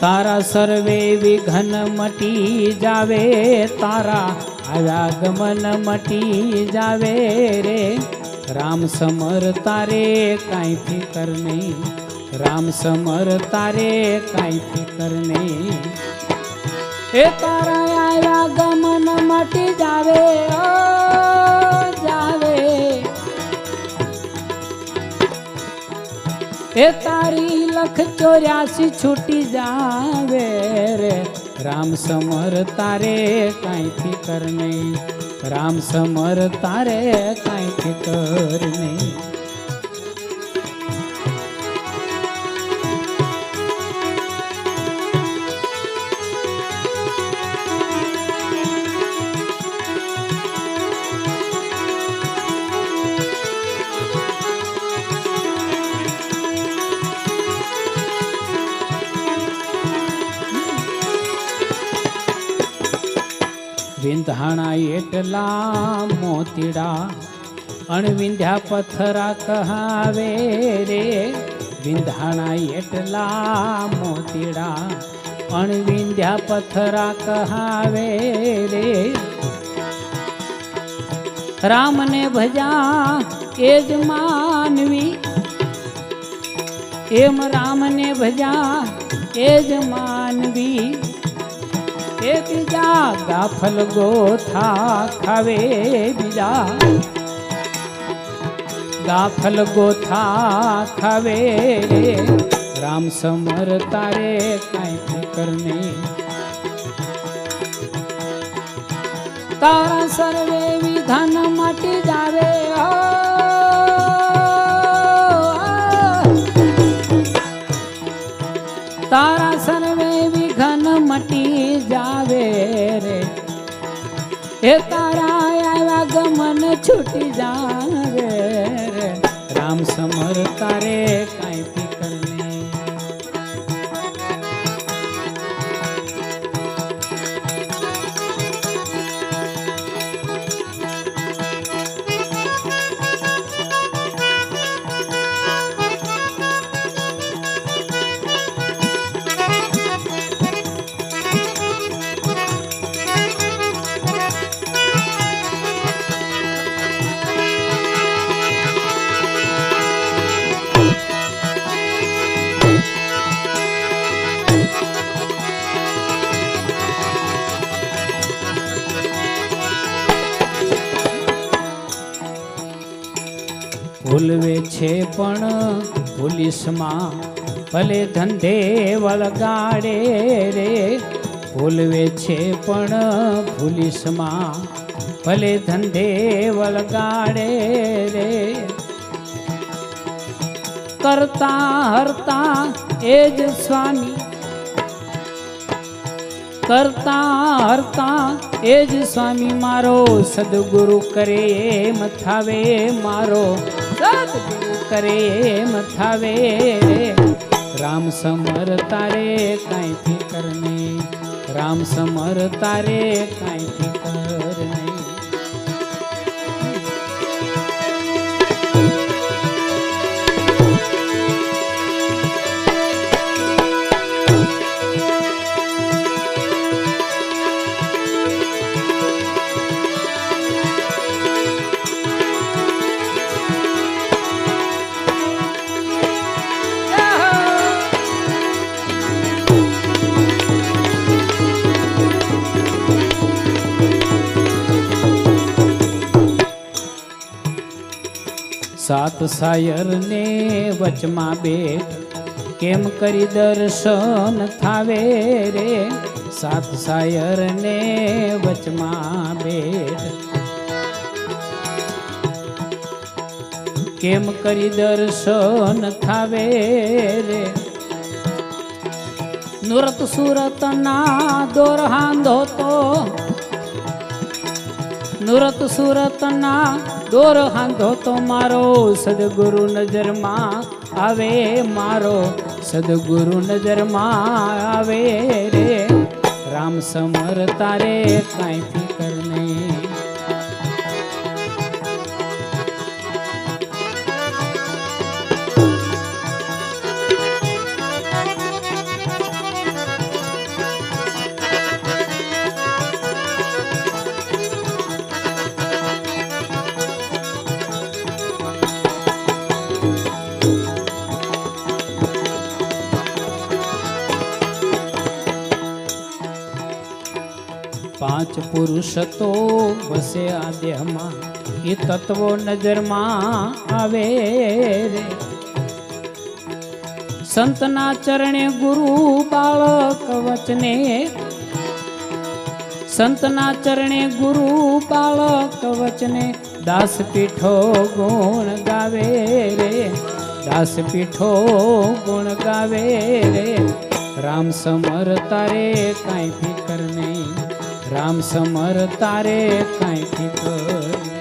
तारा सर्वे विघन मटी जावे, तारा आवागमन मटी जावे रे। राम समर तारे काई फिकर नहीं, राम समर तारे काई फिकर नहीं। ए तारा आवागमन मटी जावे, ओ जावे। ए तारी लख 84 छूटी जावे रे। राम समर तारे काई फिकर नहीं, राम समर तारे काई फिकर नहीं। विंधाणा एटला मोतीड़ा, अणविंध्या पत्थरा कहावे रे। विंधाणा एटला मोतीड़ा, अणविंध्या पत्थरा कहावे रे। राम ने भजा एज मानवी, एम राम ने भजा एज मानवी। एक बीजा गाफल गोथा खावे, बीजा गाफल गोथा खावे रे। राम समर तारे काई फिकर नहीं, तारा सर्वे विधान मटी जावे। ओ तारा सर्वे विघन मटी जावे रे। हे तारा आवागमन छूटी जावे रे। राम समर तारे काई फिकर नहीं। ભૂલવે છે પણ પોલીસમાં ભલે ધંધે વળગાડે રે। ભૂલવે છે પણ પોલીસમાં ભલે ધંધે વળગાડે રે। કરતા હરતા એ જ સ્વામી, કરતા હરતા એ જ સ્વામી મારો। સદગુરુ કરે એમ થાવે મારો, સદગુરુ કરે એમ થાવે રે। રામ સમર તારે કાંઈ ફિકર નહીં, રામ સમર તારે કાંઈ ફિકર નહીં। सात सायर ने वचमा बेट केम करी दर्शन थावे रे। सात सायर ने वचमा बेट केम करी दर्शन थावे रे। नुरत सूरत ना दोर हांधो तो, नुरत सूरत ना दोर हांधो तो मारो। सदगुरु नजर मां आवे मारो, सदगुरु नजर मां आवे रे। राम समर तारे कांई फिकर नहीं। પુરુષ તો વસે આ દેહમાં એ તત્વો નજરમાં આવે રે સંતના ચરણે ગુરુ બાળક વચને સંતના ચરણે ગુરુ બાળક વચને દાસ પીઠો ગુણ ગાવે રે દાસ પીઠો ગુણ ગાવે રે રામ સમર તારે કાંઈ ફિકર નહીં રામ સમર તારે કાંઈ ફિકર